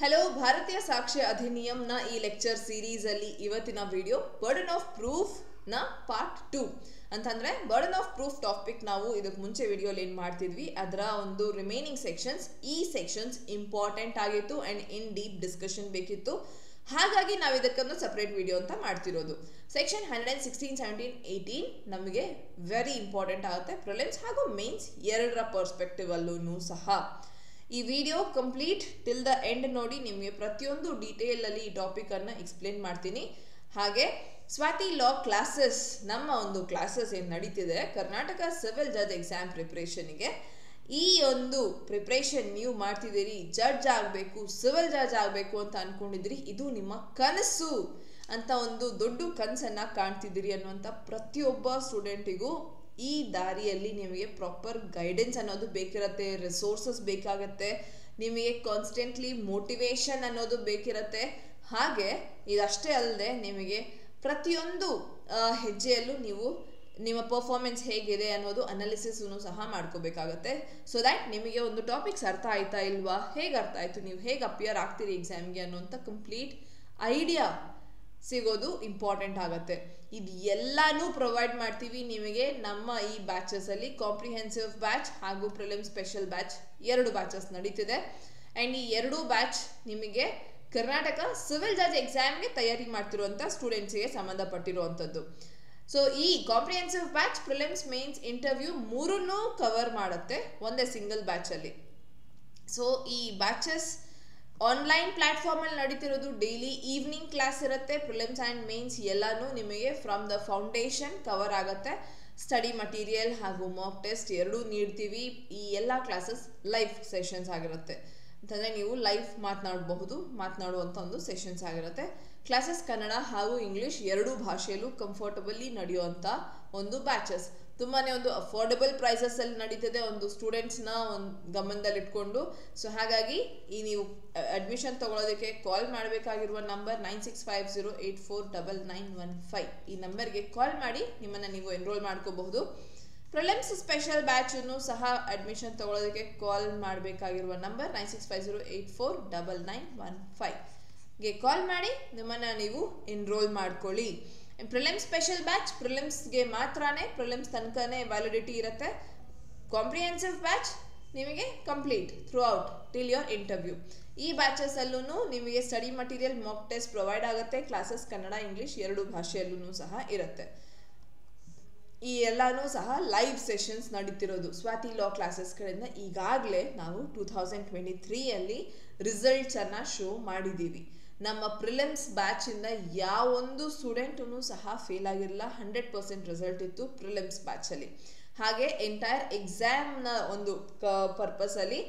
Hello ಭಾರತೀಯ ಸಾಕ್ಷ್ಯ ಅಧಿನಿಯಂನ ಈ ಲೆಕ್ಚರ್ ಸೀರೀಸ್ ಅಲ್ಲಿ ಇವತ್ತಿನ ವಿಡಿಯೋ ಬರ್ಡನ್ ಆಫ್ ಪ್ರೂಫ್ ನ ಪಾರ್ಟ್ 2 ಅಂತಂದ್ರೆ ಬರ್ಡನ್ ಆಫ್ ಪ್ರೂಫ್ ಟಾಪಿಕ್ ನಾವು ಇದಕ್ಕೆ ಮುಂಚೆ ವಿಡಿಯೋಲಿ ಏನು ಮಾಡ್ತಿದ್ವಿ ಅದರ ಒಂದು ರಿಮೈನಿಂಗ್ ಸೆಕ್ಷನ್ಸ್ ಈ ಸೆಕ್ಷನ್ಸ್ ಇಂಪಾರ್ಟೆಂಟ್ ಆಗಿತ್ತು ಅಂಡ್ ಇನ್ ಡೀಪ್ ಡಿಸ್ಕಷನ್ ಬೇಕಿತ್ತು ಹಾಗಾಗಿ ನಾವು ಇದಕ್ಕೊಂದು ಸೆಪರೇಟ್ ವಿಡಿಯೋ ಅಂತ ಮಾಡ್ತಿರೋದು ಸೆಕ್ಷನ್ 116 17 18 ನಮಗೆ ವೆರಿ ಇಂಪಾರ್ಟೆಂಟ್ ಆಗುತ್ತೆ ಪ್ರಿಲಿಮ್ಸ್ ಹಾಗೂ ಮೇನ್ಸ್ ಎರಡರ ಪರ್ಸ್ಪೆಕ್ಟಿವ್ ಅಲ್ಲೂ ಸಹ ಈ video complete till the end ನೋಡಿ ನಿಮಗೆ ಪ್ರತಿಯೊಂದು ಡೀಟೇಲ್ ಅಲ್ಲಿ ಈ ಟಾಪಿಕ್ ಅನ್ನು ಎಕ್ಸ್ಪ್ಲೇನ್ ಮಾಡ್ತೀನಿ ಹಾಗೆ ಸ್ವಾತಿ ಲಾ ಕ್ಲಾಸಸ್ ನಮ್ಮ ಒಂದು ಕ್ಲಾಸಸ್ ಏನು ನಡೀತಿದೆ ಕರ್ನಾಟಕ ಸಿವಿಲ್ ಜಜ್ ಎಕ್ಸಾಮ್ ಪ್ರಿಪರೇಷನ್ಗೆ ಈ ಒಂದು ಪ್ರಿಪರೇಷನ್ ನೀವು ಮಾಡ್ತಿದ್ದೀರಿ ಜಡ್ಜ್ ಆಗಬೇಕು ಸಿವಿಲ್ ಜಡ್ಜ್ ಆಗಬೇಕು ಅಂತ ಅನ್ಕೊಂಡಿದ್ರಿ ಇದು ನಿಮ್ಮ ಕನಸು ಅಂತ ಒಂದು ದೊಡ್ಡ ಕನಸನ್ನ ಕಾಣ್ತಿದ್ದೀರಿ ಅನ್ನುವಂಥ ಪ್ರತಿಯೊಬ್ಬ ಸ್ಟೂಡೆಂಟಿಗೂ ಈ ದಾರಿಯಲ್ಲಿ ನಿಮಗೆ ಪ್ರಾಪರ್ ಗೈಡೆನ್ಸ್ ಅನ್ನೋದು ಬೇಕಿರುತ್ತೆ ರಿಸೋರ್ಸಸ್ ಬೇಕಾಗತ್ತೆ ನಿಮಗೆ ಕಾನ್ಸ್ಟೆಂಟ್ಲಿ ಮೋಟಿವೇಶನ್ ಅನ್ನೋದು ಬೇಕಿರುತ್ತೆ ಹಾಗೆ ಇದಷ್ಟೇ ಅಲ್ಲದೆ ನಿಮಗೆ ಪ್ರತಿಯೊಂದು ಹೆಜ್ಜೆಯಲ್ಲೂ ನೀವು ನಿಮ್ಮ ಪರ್ಫಾರ್ಮೆನ್ಸ್ ಹೇಗಿದೆ ಅನ್ನೋದು ಅನಾಲಿಸಿಸ್ ಸಹ ಮಾಡ್ಕೋಬೇಕಾಗತ್ತೆ ಸೊ ದ್ಯಾಟ್ ನಿಮಗೆ ಒಂದು ಟಾಪಿಕ್ಸ್ ಅರ್ಥ ಆಯ್ತಾ ಇಲ್ವಾ ಹೇಗೆ ಅರ್ಥ ಆಯ್ತು ನೀವು ಹೇಗೆ ಅಪಿಯರ್ ಆಗ್ತೀರಿ ಎಕ್ಸಾಮ್ಗೆ ಅನ್ನೋಂಥ ಕಂಪ್ಲೀಟ್ ಐಡಿಯಾ ಸಿಗೋದು ಇಂಪಾರ್ಟೆಂಟ್ ಆಗುತ್ತೆ ಇದು ಎಲ್ಲಾನು ಪ್ರೊವೈಡ್ ಮಾಡ್ತೀವಿ ನಿಮಗೆ ನಮ್ಮ ಈ ಬ್ಯಾಚಸ್ ಅಲ್ಲಿ ಕಾಂಪ್ರಿಹೆನ್ಸಿವ್ ಬ್ಯಾಚ್ ಹಾಗೂ ಪ್ರಿಲಿಮ್ ಸ್ಪೆಷಲ್ ಬ್ಯಾಚ್ ಎರಡು ಬ್ಯಾಚಸ್ ನಡೀತಿದೆ ಅಂಡ್ ಈ ಎರಡು ಬ್ಯಾಚ್ ನಿಮಗೆ ಕರ್ನಾಟಕ ಸಿವಿಲ್ ಜಜ್ ಎಕ್ಸಾಮ್ಗೆ ತಯಾರಿ ಮಾಡ್ತಿರುವಂಥ ಸ್ಟೂಡೆಂಟ್ಸ್ಗೆ ಸಂಬಂಧಪಟ್ಟಿರುವಂಥದ್ದು ಸೊ ಈ comprehensive batch prelims mains interview ಮೂರನ್ನೂ ಕವರ್ ಮಾಡುತ್ತೆ ಒಂದೇ ಸಿಂಗಲ್ ಬ್ಯಾಚ್ ಅಲ್ಲಿ ಸೊ ಈ ಬ್ಯಾಚಸ್ ಆನ್ಲೈನ್ ಪ್ಲಾಟ್ಫಾರ್ಮ್ ಅಲ್ಲಿ ನಡೀತಿರೋದು ಡೈಲಿ ಈವ್ನಿಂಗ್ ಕ್ಲಾಸ್ ಇರುತ್ತೆ ಪ್ರಿಲಿಮ್ಸ್ ಆ್ಯಂಡ್ ಮೇನ್ಸ್ ಎಲ್ಲಾನು ನಿಮಗೆ ಫ್ರಮ್ ದ ಫೌಂಡೇಶನ್ ಕವರ್ ಆಗುತ್ತೆ ಸ್ಟಡಿ ಮಟೀರಿಯಲ್ ಹಾಗೂ ಮಾಕ್ ಟೆಸ್ಟ್ ಎರಡೂ ನೀಡ್ತೀವಿ ಈ ಎಲ್ಲ ಕ್ಲಾಸಸ್ ಲೈವ್ ಸೆಷನ್ಸ್ ಆಗಿರುತ್ತೆ ಅಂತಂದರೆ ನೀವು ಲೈವ್ ಮಾತನಾಡುವಂಥ ಒಂದು ಸೆಷನ್ಸ್ ಆಗಿರುತ್ತೆ ಕ್ಲಾಸಸ್ ಕನ್ನಡ ಹಾಗೂ ಇಂಗ್ಲೀಷ್ ಎರಡೂ ಭಾಷೆಯಲ್ಲೂ ಕಂಫರ್ಟಬಲಿ ನಡೆಯುವಂಥ ಒಂದು ಬ್ಯಾಚಸ್ ತುಂಬಾ ಒಂದು ಅಫೋರ್ಡಬಲ್ ಪ್ರೈಸಸ್ ಅಲ್ಲಿ ನಡೀತಿದೆ ಒಂದು ಸ್ಟೂಡೆಂಟ್ಸ್ನ ಒಂದು ಗಮನದಲ್ಲಿ ಇಟ್ಕೊಂಡು ಸೊ ಹಾಗಾಗಿ ಈ ನೀವು ಅಡ್ಮಿಷನ್ ತಗೊಳ್ಳೋದಕ್ಕೆ ಕಾಲ್ ಮಾಡಬೇಕಾಗಿರುವ ನಂಬರ್ 9650849915 ಈ ನಂಬರ್ಗೆ ಕಾಲ್ ಮಾಡಿ ನಿಮ್ಮನ್ನು ನೀವು ಎನ್ರೋಲ್ ಮಾಡ್ಕೋಬಹುದು ಪ್ರಿಲಿಮ್ಸ್ ಸ್ಪೆಷಲ್ ಬ್ಯಾಚನ್ನು ಸಹ ಅಡ್ಮಿಷನ್ ತಗೊಳ್ಳೋದಕ್ಕೆ ಕಾಲ್ ಮಾಡಬೇಕಾಗಿರುವ ನಂಬರ್ 9650849915ಗೆ ಕಾಲ್ ಮಾಡಿ ನಿಮ್ಮನ್ನು ನೀವು ಎನ್ರೋಲ್ ಮಾಡ್ಕೊಳ್ಳಿ ಪ್ರಿಲಿಮ್ಸ್ ಸ್ಪೆಷಲ್ ಬ್ಯಾಚ್ ಪ್ರಿಲಿಮ್ಸ್ಗೆ ಮಾತ್ರನೇ ಪ್ರಿಲಿಮ್ಸ್ ತನಕನೇ ವ್ಯಾಲಿಡಿಟಿ ಇರುತ್ತೆ ಕಾಂಪ್ರಿಹೆನ್ಸಿವ್ ಬ್ಯಾಚ್ ನಿಮಗೆ complete through out till your interview ಈ ಬ್ಯಾಚಸ್ ಅಲ್ಲೂ ನಿಮಗೆ study material mock test provide ಆಗುತ್ತೆ ಕ್ಲಾಸಸ್ ಕನ್ನಡ ಇಂಗ್ಲೀಷ್ ಎರಡು ಭಾಷೆಯಲ್ಲೂ ಸಹ ಇರುತ್ತೆ ಈ ಎಲ್ಲಾನು ಸಹ ಲೈವ್ ಸೆಷನ್ಸ್ ನಡೀತಿರೋದು ಸ್ವಾತಿ ಲಾ ಕ್ಲಾಸಸ್ಗಳಿಂದ ಈಗಾಗಲೇ ನಾವು 2023 ರಿಸಲ್ಟ್ಸ್ ಅನ್ನ ಶೋ ಮಾಡಿದ್ದೀವಿ ನಮ್ಮ ಪ್ರಿಲಿಮ್ಸ್ ಬ್ಯಾಚ್ ಇಂದ ಯಾವೊಂದು ಸ್ಟೂಡೆಂಟೂ ಸಹ ಫೇಲ್ ಆಗಿರಲಿಲ್ಲ 100% ರಿಸಲ್ಟ್ ಇತ್ತು ಪ್ರಿಲಿಮ್ಸ್ ಬ್ಯಾಚ್ ಅಲ್ಲಿ ಹಾಗೆ ಎಂಟೈರ್ ಎಕ್ಸಾಮ್ನ ಒಂದು ಪರ್ಪಸ್ ಅಲ್ಲಿ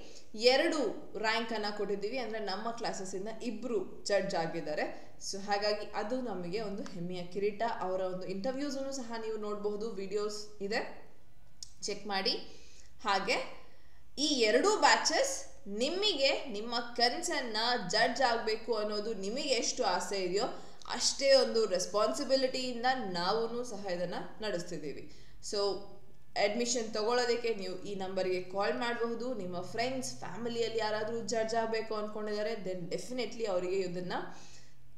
2 ರ್ಯಾಂಕ್ ಅನ್ನ ಕೊಟ್ಟಿದ್ದೀವಿ ಅಂದ್ರೆ ನಮ್ಮ ಕ್ಲಾಸಸ್ ಇಂದ 2 ಜಡ್ಜ್ ಆಗಿದ್ದಾರೆ ಸೊ ಹಾಗಾಗಿ ಅದು ನಮಗೆ ಒಂದು ಹೆಮ್ಮೆಯ ಕಿರೀಟ ಅವರ ಒಂದು ಇಂಟರ್ವ್ಯೂಸ್ ಸಹ ನೀವು ನೋಡಬಹುದು ವಿಡಿಯೋಸ್ ಇದೆ ಚೆಕ್ ಮಾಡಿ ಹಾಗೆ ಈ 2 ಬ್ಯಾಚಸ್ ನಿಮಗೆ ನಿಮ್ಮ ಕನಸನ್ನ ಜಡ್ಜ್ ಆಗಬೇಕು ಅನ್ನೋದು ನಿಮಗೆ ಎಷ್ಟು ಆಸೆ ಇದೆಯೋ ಅಷ್ಟೇ ಒಂದು ರೆಸ್ಪಾನ್ಸಿಬಿಲಿಟಿಯಿಂದ ನಾವು ಸಹ ಇದನ್ನು ನಡೆಸ್ತಿದ್ದೀವಿ ಸೊ ಅಡ್ಮಿಷನ್ ತಗೊಳ್ಳೋದಕ್ಕೆ ನೀವು ಈ ನಂಬರ್ಗೆ ಕಾಲ್ ಮಾಡಬಹುದು ನಿಮ್ಮ ಫ್ರೆಂಡ್ಸ್ ಫ್ಯಾಮಿಲಿಯಲ್ಲಿ ಯಾರಾದರೂ ಜಡ್ಜ್ ಆಗಬೇಕು ಅಂದ್ಕೊಂಡಿದ್ದಾರೆ ದೆನ್ ಡೆಫಿನೆಟ್ಲಿ ಅವರಿಗೆ ಇದನ್ನು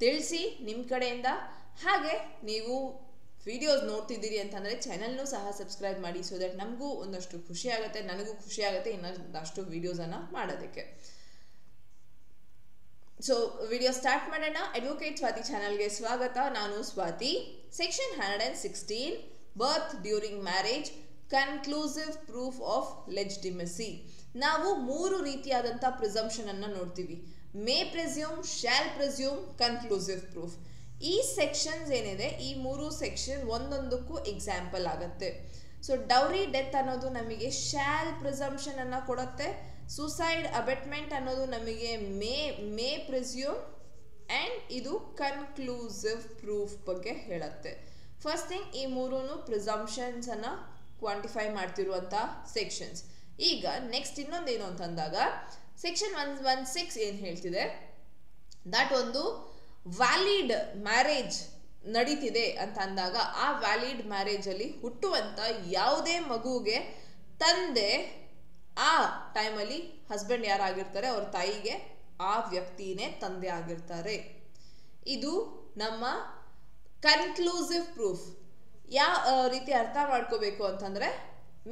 ತಿಳಿಸಿ ನಿಮ್ಮ ಕಡೆಯಿಂದ ಹಾಗೆ ನೀವು ವಿಡಿಯೋಸ್ ನೋಡ್ತಿದ್ದೀರಿ ಅಂತಂದರೆ ಚಾನಲ್ನೂ ಸಹ ಸಬ್ಸ್ಕ್ರೈಬ್ ಮಾಡಿ ಸೊ ದಟ್ ನಮಗೂ ಒಂದಷ್ಟು ಖುಷಿ ಆಗುತ್ತೆ ನನಗೂ ಖುಷಿ ಆಗುತ್ತೆ ಇನ್ನೊಂದಷ್ಟು ವಿಡಿಯೋಸನ್ನು ಮಾಡೋದಕ್ಕೆ ಸೊ ವಿಡಿಯೋ ಸ್ಟಾರ್ಟ್ ಮಾಡೋಣ ಅಡ್ವೊಕೇಟ್ ಸ್ವಾತಿ ಚಾನಲ್ಗೆ ಸ್ವಾಗತ ನಾನು Swathi section 116 birth during marriage conclusive proof of legitimacy ನಾವು 3 ರೀತಿಯಾದಂಥ ಪ್ರಿಸಂಪ್ಷನ್ ಅನ್ನು ನೋಡ್ತೀವಿ may presume shall presume conclusive proof ಈ ಸೆಕ್ಷನ್ಸ್ ಏನಿದೆ ಈ 3 ಸೆಕ್ಷನ್ ಒಂದೊಂದಕ್ಕೂ ಎಕ್ಸಾಂಪಲ್ ಆಗುತ್ತೆ ಸೊ ಡೌರಿ ಡೆತ್ ಅನ್ನೋದು ನಮಗೆ ಶಾಲ್ ಪ್ರಿಸಂಪ್ಷನ್ ಅನ್ನು ಕೊಡುತ್ತೆ ಸುಸೈಡ್ ಅಬೆಟ್ಮೆಂಟ್ ಅನ್ನೋದು ನಮಗೆ ಮೇ ಪ್ರೆಸ್ಯೂಮ್ ಆ್ಯಂಡ್ ಇದು ಕನ್ಕ್ಲೂಸಿವ್ ಪ್ರೂಫ್ ಬಗ್ಗೆ ಹೇಳುತ್ತೆ ಫಸ್ಟ್ ಥಿಂಗ್ ಈ 3 ಪ್ರಿಸಂಪ್ಷನ್ಸ್ ಅನ್ನು ಕ್ವಾಂಟಿಫೈ ಮಾಡ್ತಿರುವಂಥ ಸೆಕ್ಷನ್ಸ್ ಈಗ ನೆಕ್ಸ್ಟ್ ಇನ್ನೊಂದೇನು ಅಂತಂದಾಗ ಸೆಕ್ಷನ್ 116 ಏನು ಹೇಳ್ತಿದೆ ದಟ್ ಒಂದು ವ್ಯಾಲಿಡ್ ಮ್ಯಾರೇಜ್ ನಡೀತಿದೆ ಅಂತ ಅಂದಾಗ ಆ ವ್ಯಾಲಿಡ್ ಮ್ಯಾರೇಜಲ್ಲಿ ಹುಟ್ಟುವಂಥ ಯಾವುದೇ ಮಗುಗೆ ತಂದೆ ಆ ಟೈಮಲ್ಲಿ ಹಸ್ಬೆಂಡ್ ಯಾರಾಗಿರ್ತಾರೆ ಅವ್ರ ತಾಯಿಗೆ ಆ ವ್ಯಕ್ತಿನೇ ತಂದೆ ಆಗಿರ್ತಾರೆ. ಇದು ನಮ್ಮ ಕನ್ಕ್ಲೂಸಿವ್ ಪ್ರೂಫ್. ಯಾವ ರೀತಿ ಅರ್ಥ ಮಾಡ್ಕೋಬೇಕು ಅಂತಂದ್ರೆ,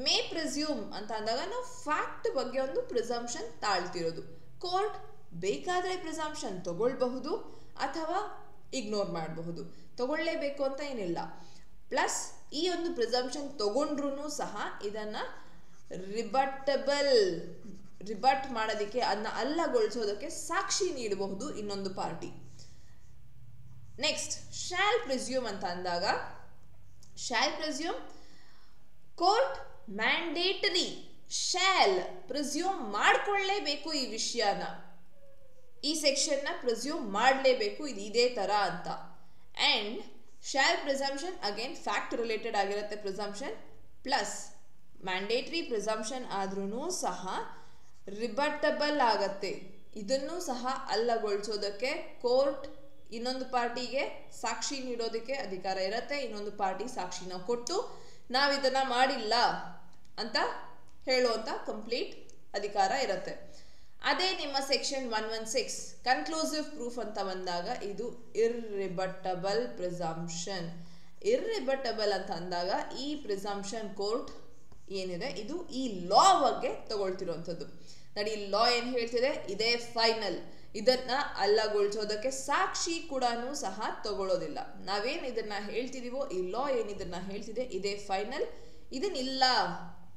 ಮೇ ಪ್ರಿಸ್ಯೂಮ್ ಅಂತ ಅಂದಾಗ ನಾವು ಫ್ಯಾಕ್ಟ್ ಬಗ್ಗೆ ಒಂದು ಪ್ರಿಸಂಪ್ಷನ್ ತಾಳ್ತಿರೋದು. ಕೋರ್ಟ್ ಬೇಕಾದ್ರೆ ಪ್ರಿಸಂಪ್ಷನ್ ತಗೊಳ್ಬಹುದು ಅಥವಾ ಇಗ್ನೋರ್ ಮಾಡಬಹುದು, ತಗೊಳ್ಳೇಬೇಕು ಅಂತ ಏನಿಲ್ಲ. ಪ್ಲಸ್ ಈ ಒಂದು ಪ್ರಿಸಂಪ್ಷನ್ ತಗೊಂಡ್ರು ಸಹ ಇದನ್ನ ರಿಬಟ್ ಮಾಡೋದಕ್ಕೆ, ಅದನ್ನ ಅಲ್ಲಗೊಳಿಸೋದಕ್ಕೆ ಸಾಕ್ಷಿ ನೀಡಬಹುದು ಇನ್ನೊಂದು ಪಾರ್ಟಿ. ನೆಕ್ಸ್ಟ್ ಶಾಲ್ ಪ್ರಿಸ್ಯೂಮ್ ಅಂತ ಅಂದಾಗ, shall presume court mandatory shall presume ಮಾಡ್ಕೊಳ್ಳೇಬೇಕು ಈ ವಿಷಯನ, ಈ ಸೆಕ್ಷನ್ ನ ಪ್ರಿಸ್ಯೂಮ್ ಮಾಡಲೇಬೇಕು, ಇದು ಇದೇ ತರ ಅಂತ. And shall presumption again fact related ಆಗಿರುತ್ತೆ ಪ್ರಿಸಂಪ್ಷನ್, ಪ್ಲಸ್ ಮ್ಯಾಂಡೇಟರಿ ಪ್ರಿಸಂಪ್ಷನ್ ಆದ್ರೂ ಸಹ ರಿಬಟಬಲ್ ಆಗತ್ತೆ. ಇದನ್ನು ಸಹ ಅಲ್ಲಗೊಳಿಸೋದಕ್ಕೆ ಕೋರ್ಟ್ ಇನ್ನೊಂದು ಪಾರ್ಟಿಗೆ ಸಾಕ್ಷಿ ನೀಡೋದಕ್ಕೆ ಅಧಿಕಾರ ಇರುತ್ತೆ. ಇನ್ನೊಂದು ಪಾರ್ಟಿ ಸಾಕ್ಷಿನ ಕೊಟ್ಟು ನಾವಿದನ್ನ ಮಾಡಿಲ್ಲ ಅಂತ ಹೇಳುವಂತ ಕಂಪ್ಲೀಟ್ ಅಧಿಕಾರ ಇರುತ್ತೆ. ಅದೇ ನಿಮ್ಮ ಸೆಕ್ಷನ್ 116 ಕನ್ಕ್ಲೂಸಿವ್ ಪ್ರೂಫ್ ಅಂತ ಬಂದಾಗ ಇದು ಇರ್ರಿಬಟಬಲ್ ಪ್ರಿಸಂಪ್ಷನ್. ಇರ್ರಿಬಟಬಲ್ ಅಂತ ಅಂದಾಗ ಈ ಪ್ರಿಸಂಪ್ಷನ್ ಕೋರ್ಟ್ ಏನಿದೆ ಇದು ಈ ಲಾ ಬಗ್ಗೆ ತಗೊಳ್ತಿರುವಂಥದ್ದು. ನೋಡಿ, ಈ ಲಾ ಏನ್ ಹೇಳ್ತಿದೆ, ಇದೇ ಫೈನಲ್, ಇದನ್ನ ಅಲ್ಲಗೊಳಿಸೋದಕ್ಕೆ ಸಾಕ್ಷಿ ಕೂಡ ಸಹ ತಗೊಳ್ಳೋದಿಲ್ಲ. ನಾವೇನ್ ಇದನ್ನ ಹೇಳ್ತಿದೀವೋ, ಈ ಲಾ ಏನಿದನ್ನ ಹೇಳ್ತಿದೆ ಇದೇ ಫೈನಲ್, ಇದನ್ನಿಲ್ಲ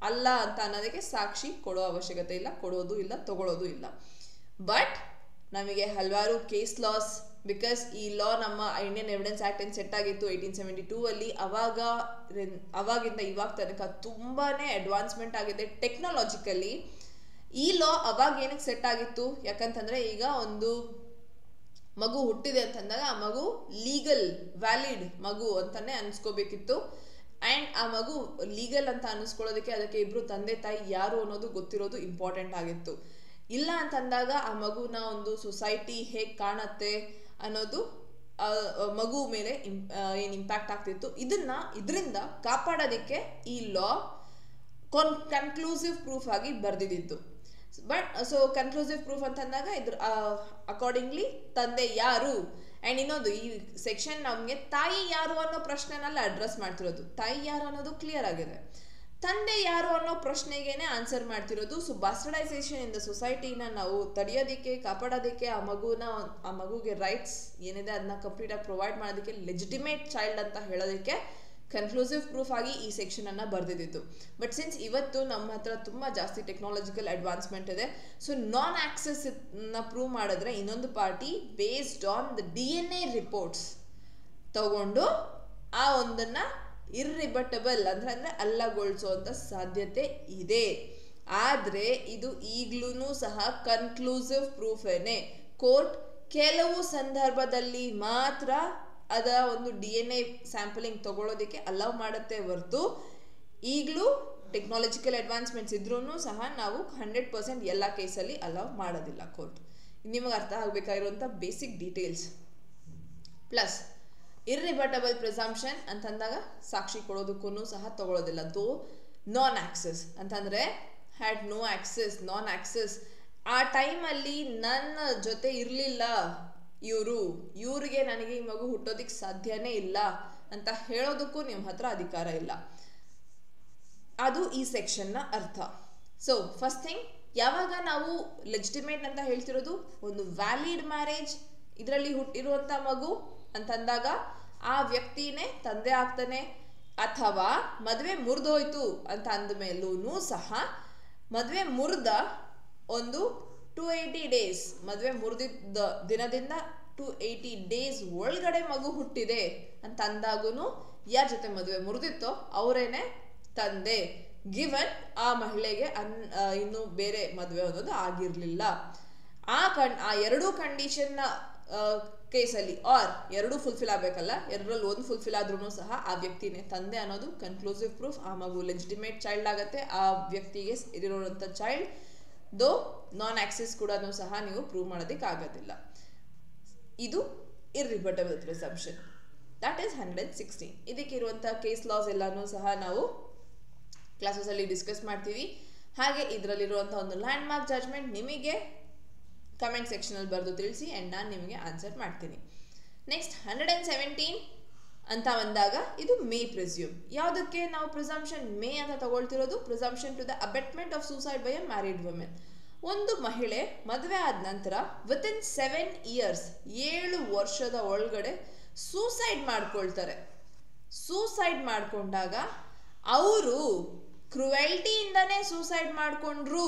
ಅಲ್ಲ ಅಂತ ಅನ್ನೋದಕ್ಕೆ ಸಾಕ್ಷಿ ಕೊಡೋ ಅವಶ್ಯಕತೆ ಇಲ್ಲ, ಕೊಡೋದು ಇಲ್ಲ, ತಗೊಳ್ಳೋದು ಇಲ್ಲ. ಬಟ್ ನಮಗೆ ಹಲವಾರು ಕೇಸ್ ಲಾಸ್, ಬಿಕಾಸ್ ಈ ಲಾ ನಮ್ಮ ಇಂಡಿಯನ್ ಎವಿಡೆನ್ಸ್ ಆಕ್ಟ್ ಏನ್ ಸೆಟ್ ಆಗಿತ್ತು 1872 ಅಲ್ಲಿ, ಅವಾಗಿಂದ ಇವಾಗ ತನಕ ತುಂಬಾನೇ ಅಡ್ವಾನ್ಸ್ಮೆಂಟ್ ಆಗಿದೆ ಟೆಕ್ನಾಲಜಿಕಲಿ. ಈ ಲಾ ಅವಾಗ ಏನಕ್ಕೆ ಸೆಟ್ ಆಗಿತ್ತು, ಯಾಕಂತಂದ್ರೆ ಈಗ ಒಂದು ಮಗು ಹುಟ್ಟಿದೆ ಅಂತಂದಾಗ ಆ ಮಗು ಲೀಗಲ್ ವ್ಯಾಲಿಡ್ ಮಗು ಅಂತಾನೆ ಅನ್ಸ್ಕೋಬೇಕಿತ್ತು. ಅಂಡ್ ಆ ಮಗು ಲೀಗಲ್ ಅಂತ ಅನಿಸ್ಕೊಳ್ಳೋದಕ್ಕೆ ಅದಕ್ಕೆ ಇಬ್ರು ತಂದೆ ತಾಯಿ ಯಾರು ಅನ್ನೋದು ಗೊತ್ತಿರೋದು ಇಂಪಾರ್ಟೆಂಟ್ ಆಗಿತ್ತು. ಇಲ್ಲ ಅಂತಂದಾಗ ಆ ಮಗುನ ಒಂದು ಸೊಸೈಟಿ ಹೇಗೆ ಕಾಣತ್ತೆ ಅನ್ನೋದು ಮಗು ಮೇಲೆ ಏನ್ ಇಂಪ್ಯಾಕ್ಟ್ ಆಗ್ತಿತ್ತು. ಇದರಿಂದ ಕಾಪಾಡೋದಕ್ಕೆ ಈ ಲಾ ಕನ್ಕ್ಲೂಸಿವ್ ಪ್ರೂಫ್ ಆಗಿ ಬರ್ದಿದ್ದು. ಬಟ್ ಸೊ ಕನ್ಕ್ಲೂಸಿವ್ ಪ್ರೂಫ್ ಅಂತ ಅಂದಾಗ ಇದ್ರ ಅಕಾರ್ಡಿಂಗ್ಲಿ ತಂದೆ ಯಾರು, ಅಂಡ್ ಇನ್ನೊಂದು ಈ ಸೆಕ್ಷನ್ ನಮ್ಗೆ ತಾಯಿ ಯಾರು ಅನ್ನೋ ಪ್ರಶ್ನೆನೆಲ್ಲ ಅಡ್ರೆಸ್ ಮಾಡ್ತಿರೋದು. ತಾಯಿ ಯಾರು ಅನ್ನೋದು ಕ್ಲಿಯರ್ ಆಗಿದೆ, ತಂದೆ ಯಾರು ಅನ್ನೋ ಪ್ರಶ್ನೆಗೇನೆ ಆನ್ಸರ್ ಮಾಡ್ತಿರೋದು. ಸೊ ಬಾಸ್ಟರ್ಡೈಸೇಷನ್ ಇನ್ ದ ಸೊಸೈಟಿನ ನಾವು ತಡೆಯೋದಕ್ಕೆ, ಕಾಪಾಡೋದಕ್ಕೆ, ಆ ಮಗುಗೆ ರೈಟ್ಸ್ ಏನಿದೆ ಅದನ್ನ ಕಂಪ್ಲೀಟ್ ಆಗಿ ಪ್ರೊವೈಡ್ ಮಾಡೋದಕ್ಕೆ, ಲೆಜಿಟಿಮೇಟ್ ಚೈಲ್ಡ್ ಅಂತ ಹೇಳೋದಕ್ಕೆ ಕನ್ಕ್ಲೂಸಿವ್ ಪ್ರೂಫ್ ಆಗಿ ಈ ಸೆಕ್ಷನ್ ಅನ್ನ ಬರ್ದಿದ್ದು. ಬಟ್ ಸಿನ್ಸ್ ಇವತ್ತು ನಮ್ಮ ಹತ್ರ ತುಂಬಾ ಜಾಸ್ತಿ ಟೆಕ್ನಾಲಜಿಕಲ್ ಅಡ್ವಾನ್ಸ್ಮೆಂಟ್ ಇದೆ, ಸೊ ನಾನ್ ಆಕ್ಸೆಸ್ ನ ಪ್ರೂವ್ ಮಾಡಿದ್ರೆ ಇನ್ನೊಂದು party based on the DNA reports ತಗೊಂಡು ಆ ಒಂದನ್ನ ಇರ್ರಿಬಟಬಲ್ ಅಂದ್ರೆ ಅಲ್ಲಗೊಳಿಸುವಂತ ಸಾಧ್ಯತೆ ಇದೆ. ಆದ್ರೆ ಇದು ಈಗ್ಲೂ ಸಹ ಕನ್ಕ್ಲೂಸಿವ್ ಪ್ರೂಫ್ ಏನೆ. ಕೋರ್ಟ್ ಕೆಲವು ಸಂದರ್ಭದಲ್ಲಿ ಮಾತ್ರ ಅದ ಒಂದು DNA ಸ್ಯಾಂಪಲಿಂಗ್ ತಗೊಳ್ಳೋದಕ್ಕೆ ಅಲೌ ಮಾಡುತ್ತೆ ಹೊರತು, ಈಗಲೂ ಟೆಕ್ನಾಲಜಿಕಲ್ ಅಡ್ವಾನ್ಸ್ಮೆಂಟ್ಸ್ ಇದ್ರೂ ಸಹ ನಾವು 100% ಎಲ್ಲ ಕೇಸಲ್ಲಿ ಅಲೌ ಮಾಡೋದಿಲ್ಲ ಕೋರ್ಟ್. ನಿಮಗೆ ಅರ್ಥ ಆಗಬೇಕಾಗಿರುವಂಥ basic details. Plus irrebuttable presumption ಅಂತಂದಾಗ ಸಾಕ್ಷಿ ಕೊಡೋದಕ್ಕೂ ಸಹ ತಗೊಳ್ಳೋದಿಲ್ಲ. ದೋ ನಾನ್ ಆಕ್ಸೆಸ್ ಅಂತಂದ್ರೆ had no access, non access, ಆ ಟೈಮಲ್ಲಿ ನನ್ನ ಜೊತೆ ಇರಲಿಲ್ಲ ಇವ್ರಿಗೆ ನನಗೆ ಈ ಮಗು ಹುಟ್ಟೋದಿಕ್ ಸಾಧ್ಯನೇ ಇಲ್ಲ ಅಂತ ಹೇಳೋದಕ್ಕೂ ನಿಮ್ಮ ಹತ್ರ ಅಧಿಕಾರ ಇಲ್ಲ. ಅದು ಈ ಸೆಕ್ಷನ್ ನ ಅರ್ಥ. ಸೊ ಫಸ್ಟ್ ಥಿಂಗ್, ಯಾವಾಗ ನಾವು ಲೆಜಿಟಿಮೇಟ್ ಅಂತ ಹೇಳ್ತಿರೋದು ಒಂದು ವ್ಯಾಲಿಡ್ ಮ್ಯಾರೇಜ್, ಇದರಲ್ಲಿ ಹುಟ್ಟಿರುವಂತ ಮಗು ಅಂತಂದಾಗ ಆ ವ್ಯಕ್ತಿನೇ ತಂದೆ ಆಗ್ತಾನೆ. ಅಥವಾ ಮದುವೆ ಮುರಿದೋಯ್ತು ಅಂತ ಅಂದ ಮೇಲೂ ಸಹ ಮದುವೆ ಮುರಿದ ಒಂದು 280 ಡೇಸ್, ಮದುವೆ ಮುರಿದಿದ್ದ ದಿನದಿಂದ 280 ಡೇಸ್ ಒಳಗಡೆ ಮಗು ಹುಟ್ಟಿದೆ ಅಂತ ಅಂದಾಗೂ ಯಾರ ಜೊತೆ ಮದುವೆ ಮುರಿದಿತ್ತೋ ಅವರೇನೆ ತಂದೆ, ಗಿವನ್ ಆ ಮಹಿಳೆಗೆ ಇನ್ನು ಬೇರೆ ಮದುವೆ ಅನ್ನೋದು ಆಗಿರ್ಲಿಲ್ಲ. ಆ ಎರಡೂ ಕಂಡೀಷನ್ ಕೇಸಲ್ಲಿ ಆರ್ ಎರಡು ಫುಲ್ಫಿಲ್ ಆಗ್ಬೇಕಲ್ಲ, ಎರಡರಲ್ಲಿ ಒಂದು ಫುಲ್ಫಿಲ್ ಆದ್ರೂ ಸಹ ಆ ವ್ಯಕ್ತಿನೇ ತಂದೆ ಅನ್ನೋದು ಕನ್ಕ್ಲೂಸಿವ್ ಪ್ರೂಫ್. ಆ ಮಗು ಲೆಜಿಟಿಮೇಟ್ ಚೈಲ್ಡ್ ಆಗತ್ತೆ, ಆ ವ್ಯಕ್ತಿಗೆ ಇರೋಂಥ ಚೈಲ್ಡ್. ದೋ ನಾನ್ ಆಕ್ಸೆಸ್ ಕೂಡ ಸಹ ನೀವು ಪ್ರೂವ್ ಮಾಡೋದಕ್ಕೆ ಆಗೋದಿಲ್ಲ. ಇದು ಇರ್ರಿಬಟಬಲ್ ಪ್ರಿಸಂಪ್ಷನ್. That is 116. ಇದಕ್ಕಿರುವಂಥ ಕೇಸ್ ಲಾಸ್ ಎಲ್ಲಾನು ಸಹ ನಾವು ಕ್ಲಾಸಸ್ ಅಲ್ಲಿ ಡಿಸ್ಕಸ್ ಮಾಡ್ತೀವಿ. ಹಾಗೆ ಇದರಲ್ಲಿರುವಂಥ ಒಂದು ಲ್ಯಾಂಡ್ ಮಾರ್ಕ್ ಜಡ್ಜ್ಮೆಂಟ್ ನಿಮಗೆ ಕಮೆಂಟ್ ಸೆಕ್ಷನಲ್ಲಿ ಬರೆದು ತಿಳಿಸಿ ಆ್ಯಂಡ್ ನಾನು ನಿಮಗೆ ಆನ್ಸರ್ ಮಾಡ್ತೀನಿ. ನೆಕ್ಸ್ಟ್ 117 ಅಂತ ಬಂದಾಗ ಇದು ಮೇ ಪ್ರಿಸ್ಯೂಮ್. ಯಾವುದಕ್ಕೆ ನಾವು ಪ್ರಿಸಂಪ್ಷನ್ ಮೇ ಅಂತ ತಗೊಳ್ತಿರೋದು? Presumption to the abetment of suicide by a married women. ಒಂದು ಮಹಿಳೆ ಮದುವೆ ಆದ ನಂತರ ವಿತಿನ್ 7 ಇಯರ್ಸ್ 7 ವರ್ಷದ ಒಳಗಡೆ ಸೂಸೈಡ್ ಮಾಡ್ಕೊಳ್ತಾರೆ. ಸೂಸೈಡ್ ಮಾಡ್ಕೊಂಡಾಗ ಅವರು ಕ್ರುವೆಲ್ಟಿಯಿಂದನೇ ಸೂಸೈಡ್ ಮಾಡ್ಕೊಂಡ್ರು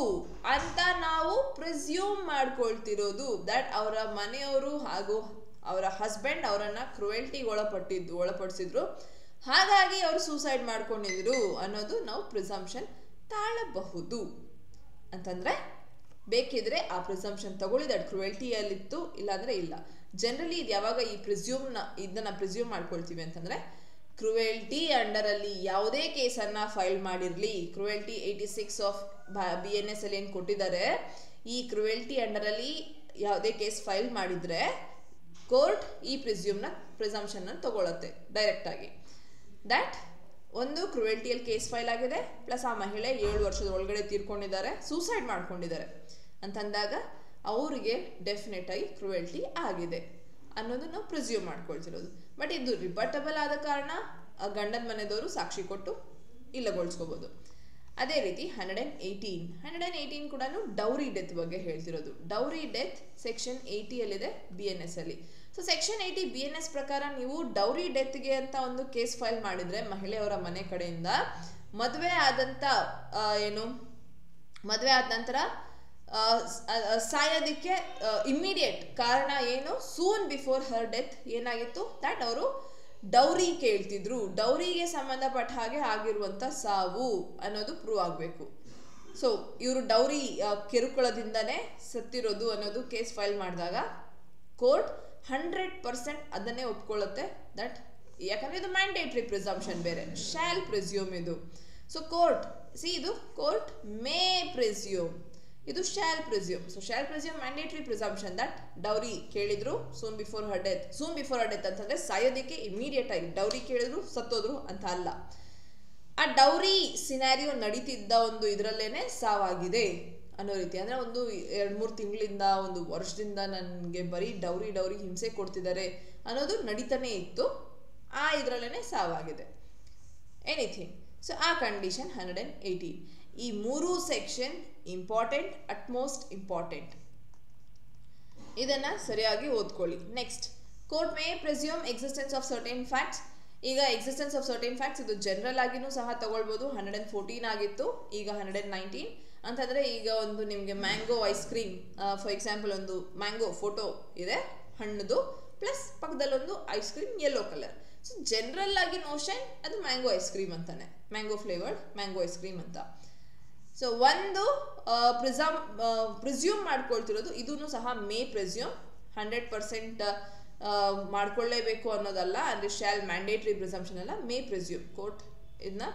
ಅಂತ ನಾವು ಪ್ರಿಸ್ಯೂಮ್ ಮಾಡ್ಕೊಳ್ತಿರೋದು. ದಟ್ ಅವರ ಮನೆಯವರು ಹಾಗೂ ಅವರ ಹಸ್ಬೆಂಡ್ ಅವರನ್ನ ಕ್ರುವೆಲ್ಟಿಗೆ ಒಳಪಡಿಸಿದ್ರು, ಹಾಗಾಗಿ ಅವರು ಸೂಸೈಡ್ ಮಾಡ್ಕೊಂಡಿದ್ರು ಅನ್ನೋದು ನಾವು ಪ್ರಿಸಂಪ್ಷನ್ ತಾಳಬಹುದು. ಅಂತಂದ್ರೆ ಬೇಕಿದ್ರೆ ಆ ಪ್ರಿಸಂಪ್ಷನ್ ತಗೊಳ್ಳಿ ದಟ್ ಕ್ರುವೆಲ್ಟಿಯಲ್ಲಿತ್ತು, ಇಲ್ಲಾಂದ್ರೆ ಇಲ್ಲ. ಜನರಲಿ ಇದು ಯಾವಾಗ ಈ ಇದನ್ನ ಪ್ರಿಸ್ಯೂಮ್ ಮಾಡ್ಕೊಳ್ತೀವಿ ಅಂತಂದ್ರೆ ಕ್ರುವೆಲ್ಟಿ ಅಂಡರಲ್ಲಿ ಯಾವುದೇ ಕೇಸನ್ನ ಫೈಲ್ ಮಾಡಿರಲಿ, ಕ್ರುವೆಲ್ಟಿ 86 ಆಫ್ BNS ಅಲ್ಲಿ ಏನು ಕೊಟ್ಟಿದ್ದಾರೆ, ಈ ಕ್ರುವೆಲ್ಟಿ ಅಂಡರಲ್ಲಿ ಯಾವುದೇ ಕೇಸ್ ಫೈಲ್ ಮಾಡಿದ್ರೆ ಕೋರ್ಟ್ ಈ ಪ್ರಿಸಂಪ್ಷನ್ ತಗೊಳುತ್ತೆ ಡೈರೆಕ್ಟ್ ಆಗಿ. ದಟ್ ಒಂದು ಕ್ರುವೆಲ್ಟಿಯಲ್ಲಿ ಕೇಸ್ ಫೈಲ್ ಆಗಿದೆ, ಪ್ಲಸ್ ಆ ಮಹಿಳೆ 7 ವರ್ಷದ ಒಳಗಡೆ ತೀರ್ಕೊಂಡಿದ್ದಾರೆ, ಸೂಸೈಡ್ ಮಾಡ್ಕೊಂಡಿದ್ದಾರೆ ಅಂತಂದಾಗ ಅವರಿಗೆ ಡೆಫಿನೆಟ್ ಆಗಿ ಕ್ರುವೆಲ್ಟಿ ಆಗಿದೆ ಅನ್ನೋದು ನಾವು ಪ್ರಿಸ್ಯೂಮ್ ಮಾಡ್ಕೊಳ್ತಿರೋದು. ಬಟ್ ಇದು ರಿಬಟಬಲ್ ಆದ ಕಾರಣ ಗಂಡನ ಮನೆದವರು ಸಾಕ್ಷಿ ಕೊಟ್ಟು ಇಲ್ಲಗೊಳಿಸ್ಕೋಬಹುದು. ಅದೇ ರೀತಿ 118 ಕೂಡ ಡೌರಿ ಡೆತ್ ಬಗ್ಗೆ ಹೇಳ್ತಿರೋದು. ಡೌರಿ ಡೆತ್ ಸೆಕ್ಷನ್ 80 BNS ಅಲ್ಲಿ. ಸೊ ಸೆಕ್ಷನ್ 80 BNS ಪ್ರಕಾರ ನೀವು ಡೌರಿ ಡೆತ್ಗೆ ಅಂತ ಒಂದು ಕೇಸ್ ಫೈಲ್ ಮಾಡಿದ್ರೆ ಮಹಿಳೆಯವರ ಮನೆ ಕಡೆಯಿಂದ ಮದುವೆ ಆದ ನಂತರ ಸಾಯೋದಕ್ಕೆ ಇಮ್ಮಿಡಿಯೇಟ್ ಕಾರಣ ಏನು, ಸೂನ್ ಬಿಫೋರ್ ಹರ್ ಡೆತ್ ಏನಾಗಿತ್ತು, ದಟ್ ಅವರು ಡೌರಿ ಕೇಳ್ತಿದ್ರು, ಡೌರಿಗೆ ಸಂಬಂಧಪಟ್ಟ ಹಾಗೆ ಆಗಿರುವಂತ ಸಾವು ಅನ್ನೋದು ಪ್ರೂವ್ ಆಗಬೇಕು. ಸೊ ಇವರು ಡೌರಿ ಕಿರುಕುಳದಿಂದನೇ ಸತ್ತಿರೋದು ಅನ್ನೋದು ಕೇಸ್ ಫೈಲ್ ಮಾಡಿದಾಗ ಕೋರ್ಟ್ 100% ಅದನ್ನೇ ಒಪ್ಕೊಳ್ಳುತ್ತೆ. ದಟ್ ಯಾಕಂದ್ರೆ ಇದು ಮ್ಯಾಂಡೇಟರಿ ಪ್ರಿಸಂಪ್ಷನ್ ಬೇರೆ, ಶಾಲ್ ಪ್ರಿಸ್ಯೂಮ್ ಇದು. ಸೊ ಇದು ಕೋರ್ಟ್ ಮೇ ಪ್ರಿಸ್ಯೂಮ್, ಇದು shall presume. So shall presume mandatory presumption that dowry ಕೇಳಿದ್ರು ಸೂನ್ ಬಿಫೋರ್ ಹರ್ ಡೆತ್ ಅಂತಂದ್ರೆ ಸಾಯೋದಕ್ಕೆ ಇಮಿಡಿಯೇಟ್ ಆಗಿ, ಡೌರಿ ಕೇಳಿದ್ರು ಸತ್ತೋದ್ರು ಅಂತ ಅಲ್ಲ. ಆ ಡೌರಿ ಸಿನಾರಿಯೋ ನಡೀತಿದ್ದ ಒಂದು ಇದರಲ್ಲೇನೆ ಸಾವಾಗಿದೆ ಅನ್ನೋ ರೀತಿ. ಅಂದ್ರೆ ಒಂದು 2-3 ತಿಂಗಳಿಂದ, ಒಂದು ವರ್ಷದಿಂದ ನನಗೆ ಬರೀ ಡೌರಿ ಹಿಂಸೆ ಕೊಡ್ತಿದ್ದಾರೆ ಅನ್ನೋದು ನಡೀತಾನೆ ಇತ್ತು, ಆ ಇದರಲ್ಲೇನೆ ಸಾವಾಗಿದೆ ಎನಿಥಿಂಗ್. ಸೊ ಆ ಕಂಡೀಷನ್ 118. ಈ 3 ಸೆಕ್ಷನ್ ಇಂಪಾರ್ಟೆಂಟ್, ಅಟ್ಮೋಸ್ಟ್ ಇಂಪಾರ್ಟೆಂಟ್. ಇದನ್ನ ಸರಿಯಾಗಿ ಓದ್ಕೊಳ್ಳಿ. Next, court may presume existence of certain facts. ಈಗ ಎಕ್ಸಿಸ್ಟೆನ್ಸ್ ಆಫ್ ಸರ್ಟೇನ್ ಫ್ಯಾಕ್ಟ್ಸ್ ಇದು ಜನರಲ್ ಆಗಿನೂ ಸಹ ತಗೊಳ್ಬೋದು. 114 ಆಗಿತ್ತು, ಈಗ 119. ಅಂತಂದ್ರೆ ಈಗ ಒಂದು ನಿಮಗೆ mango ice cream, for example ಒಂದು ಮ್ಯಾಂಗೋ ಫೋಟೋ ಇದೆ ಹಣ್ಣದು, ಪ್ಲಸ್ ಪಕ್ಕದಲ್ಲಿ ಒಂದು ice cream yellow colour. So general ಆಗಿ ನೋಷನ್ ಅದು ಮ್ಯಾಂಗೋ ಐಸ್ ಕ್ರೀಮ್ ಅಂತಾನೆ, mango flavoured mango ice cream ಅಂತ. ಸೊ ಒಂದು ಪ್ರಿಸ್ಯೂಮ್ ಮಾಡ್ಕೊಳ್ತಿರೋದು ಇದೂ ಸಹ ಮೇ ಪ್ರಿಸ್ಯೂಮ್, 100% ಮಾಡ್ಕೊಳ್ಳೇಬೇಕು ಅನ್ನೋದಲ್ಲ, ಅಂದ್ರೆ ಶಾಲ್ ಮ್ಯಾಂಡೇಟರಿ ಪ್ರಿಸಂಪ್ಷನ್ ಅಲ್ಲ, ಮೇ ಪ್ರಿಸ್ಯೂಮ್. ಕೋರ್ಟ್ ಇದನ್ನ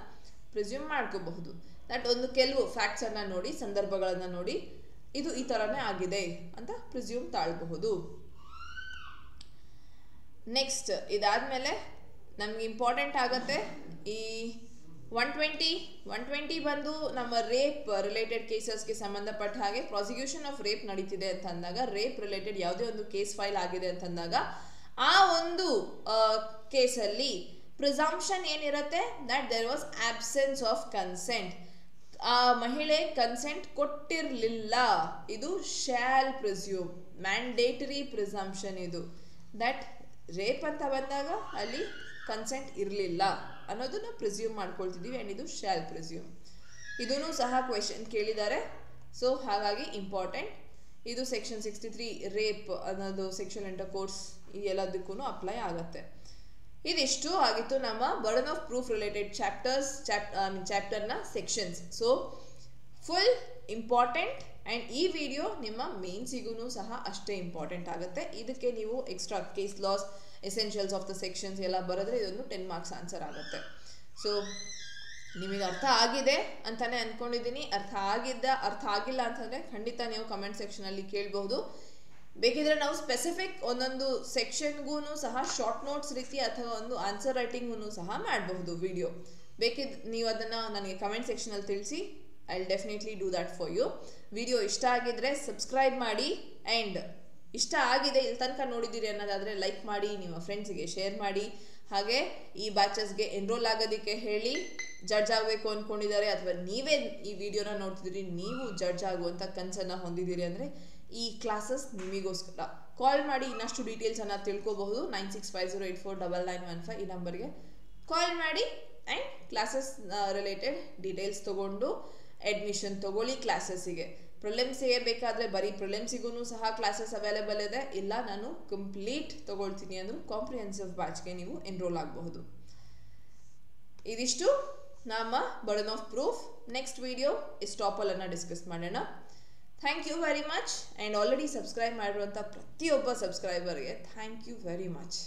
ಪ್ರಿಸ್ಯೂಮ್ ಮಾಡ್ಕೋಬಹುದು. ದಟ್ ಒಂದು ಕೆಲವು ಫ್ಯಾಕ್ಟ್ಸ್ ಅನ್ನ ನೋಡಿ, ಸಂದರ್ಭಗಳನ್ನ ನೋಡಿ ಇದು ಈ ತರನೇ ಆಗಿದೆ ಅಂತ ಪ್ರಿಸ್ಯೂಮ್ ತಾಳಬಹುದು. ನೆಕ್ಸ್ಟ್ ಇದಾದ್ಮೇಲೆ ನಮ್ಗೆ ಇಂಪಾರ್ಟೆಂಟ್ ಆಗತ್ತೆ ಈ 120 ಬಂದು ನಮ್ಮ ರೇಪ್ ರಿಲೇಟೆಡ್ ಕೇಸಸ್ಗೆ ಸಂಬಂಧಪಟ್ಟ ಹಾಗೆ ಪ್ರಾಸಿಕ್ಯೂಷನ್ ಆಫ್ ರೇಪ್ ನಡೀತಿದೆ ಅಂತ ಅಂದಾಗ, ರೇಪ್ ರಿಲೇಟೆಡ್ ಯಾವುದೇ ಒಂದು ಕೇಸ್ ಫೈಲ್ ಆಗಿದೆ ಅಂತಂದಾಗ ಆ ಒಂದು ಕೇಸಲ್ಲಿ ಪ್ರಿಸಂಪ್ಷನ್ ಏನಿರುತ್ತೆ, that there was absence of consent. ಆ ಮಹಿಳೆ ಕನ್ಸೆಂಟ್ ಕೊಟ್ಟಿರಲಿಲ್ಲ, ಇದು ಶಾಲ್ ಪ್ರಿಸ್ಯೂಮ್, ಮ್ಯಾಂಡೇಟರಿ ಪ್ರಿಸಂಪ್ಷನ್ ಇದು. ದಟ್ ರೇಪ್ ಅಂತ ಬಂದಾಗ ಅಲ್ಲಿ ಕನ್ಸೆಂಟ್ ಇರಲಿಲ್ಲ ಅನ್ನೋದನ್ನ ಪ್ರಿಸ್ಯೂಮ್ ಮಾಡ್ಕೊಳ್ತಿದ್ದೀವಿ, ಆ್ಯಂಡ್ ಇದು ಶಾಲ್ ಪ್ರಿಸ್ಯೂಮ್. ಇದೂ ಸಹ ಕ್ವೆಶನ್ ಕೇಳಿದ್ದಾರೆ, ಸೊ ಹಾಗಾಗಿ ಇಂಪಾರ್ಟೆಂಟ್. ಇದು ಸೆಕ್ಷನ್ 63 ರೇಪ್ ಅನ್ನೋದು ಸೆಕ್ಷುವಲ್ ಇಂಟರ್ಕೋರ್ಸ್ ಈ ಎಲ್ಲದಕ್ಕೂ ಅಪ್ಲೈ ಆಗುತ್ತೆ. ಇದಿಷ್ಟು ಆಗಿತ್ತು ನಮ್ಮ ಬರ್ಡನ್ ಆಫ್ ಪ್ರೂಫ್ ರಿಲೇಟೆಡ್ ಚಾಪ್ಟರ್ನ sections. So full important, and ಈ ವಿಡಿಯೋ ನಿಮ್ಮ ಮೇನ್ಸಿಗೂ ಸಹ ಅಷ್ಟೇ ಇಂಪಾರ್ಟೆಂಟ್ ಆಗುತ್ತೆ. ಇದಕ್ಕೆ ನೀವು extra case laws, essentials of the sections ಎಲ್ಲ ಬರೆದ್ರೆ ಇದೊಂದು 10 ಮಾರ್ಕ್ಸ್ ಆನ್ಸರ್ ಆಗುತ್ತೆ. ಸೊ ನಿಮಗೆ ಅರ್ಥ ಆಗಿದೆ ಅಂತಾನೆ ಅನ್ಕೊಂಡಿದ್ದೀನಿ. ಅರ್ಥ ಆಗಿಲ್ಲ ಅಂತಂದರೆ ಖಂಡಿತ ನೀವು ಕಮೆಂಟ್ ಸೆಕ್ಷನಲ್ಲಿ ಕೇಳಬಹುದು. ಬೇಕಿದ್ರೆ ನಾವು ಸ್ಪೆಸಿಫಿಕ್ ಒಂದೊಂದು ಸೆಕ್ಷನ್ಗೂ ಸಹ ಶಾರ್ಟ್ ನೋಟ್ಸ್ ರೀತಿ ಅಥವಾ ಒಂದು ಆನ್ಸರ್ ರೈಟಿಂಗ್ಗೂ ಸಹ ಮಾಡಬಹುದು ವಿಡಿಯೋ. ನೀವು ಅದನ್ನು ನನಗೆ ಕಮೆಂಟ್ ಸೆಕ್ಷನಲ್ಲಿ ತಿಳಿಸಿ, I will definitely do that for you. Video ಇಷ್ಟ ಆಗಿದ್ರೆ ಸಬ್ಸ್ಕ್ರೈಬ್ ಮಾಡಿ ಆ್ಯಂಡ್ ಇಷ್ಟ ಆಗಿದೆ ಇಲ್ಲಿ ತನಕ ನೋಡಿದ್ದೀರಿ ಅನ್ನೋದಾದರೆ ಲೈಕ್ ಮಾಡಿ, ನಿಮ್ಮ ಫ್ರೆಂಡ್ಸಿಗೆ ಶೇರ್ ಮಾಡಿ. ಹಾಗೆ ಈ ಬ್ಯಾಚಸ್ಗೆ ಎನ್ರೋಲ್ ಆಗೋದಕ್ಕೆ ಹೇಳಿ. ಜಡ್ಜ್ ಆಗಬೇಕು ಅಂದ್ಕೊಂಡಿದ್ದಾರೆ ಅಥವಾ ನೀವೇ ಈ ವಿಡಿಯೋನ ನೋಡ್ತಿದ್ದೀರಿ, ನೀವು ಜಡ್ಜ್ ಆಗುವಂಥ ಕನಸನ್ನು ಹೊಂದಿದ್ದೀರಿ ಅಂದರೆ ಈ ಕ್ಲಾಸಸ್ ನಿಮಗೋಸ್ಕರ. ಕಾಲ್ ಮಾಡಿ ಇನ್ನಷ್ಟು ಡೀಟೇಲ್ಸನ್ನು ತಿಳ್ಕೊಬಹುದು. 9650849915 ಈ ನಂಬರ್ಗೆ ಕಾಲ್ ಮಾಡಿ ಆ್ಯಂಡ್ ಕ್ಲಾಸಸ್ ರಿಲೇಟೆಡ್ ಡೀಟೇಲ್ಸ್ ತೊಗೊಂಡು ಅಡ್ಮಿಷನ್ ತೊಗೊಳ್ಳಿ ಕ್ಲಾಸಸ್ಸಿಗೆ. ಪ್ರಿಲಿಮ್ಸಿಗೆ ಬೇಕಾದರೆ ಬರೀ ಪ್ರಿಲಿಮ್ಸಿಗೂ ಸಹ ಕ್ಲಾಸಸ್ ಅವೈಲೇಬಲ್ ಇದೆ. ಇಲ್ಲ ನಾನು ಕಂಪ್ಲೀಟ್ ತೊಗೊಳ್ತೀನಿ ಅಂದರೂ ಕಾಂಪ್ರಿಹೆನ್ಸಿವ್ ಬ್ಯಾಚ್ಗೆ ನೀವು ಎನ್ರೋಲ್ ಆಗಬಹುದು. ಇದಿಷ್ಟು ನಮ್ಮ burden of proof. Next video ಎಸ್ಟಾಪಲನ್ನು ಡಿಸ್ಕಸ್ ಮಾಡೋಣ. Thank you very much. And already subscribe ಮಾಡಿರುವಂಥ ಪ್ರತಿಯೊಬ್ಬ ಸಬ್ಸ್ಕ್ರೈಬರ್ಗೆ ಥ್ಯಾಂಕ್ ಯು ವೆರಿ ಮಚ್.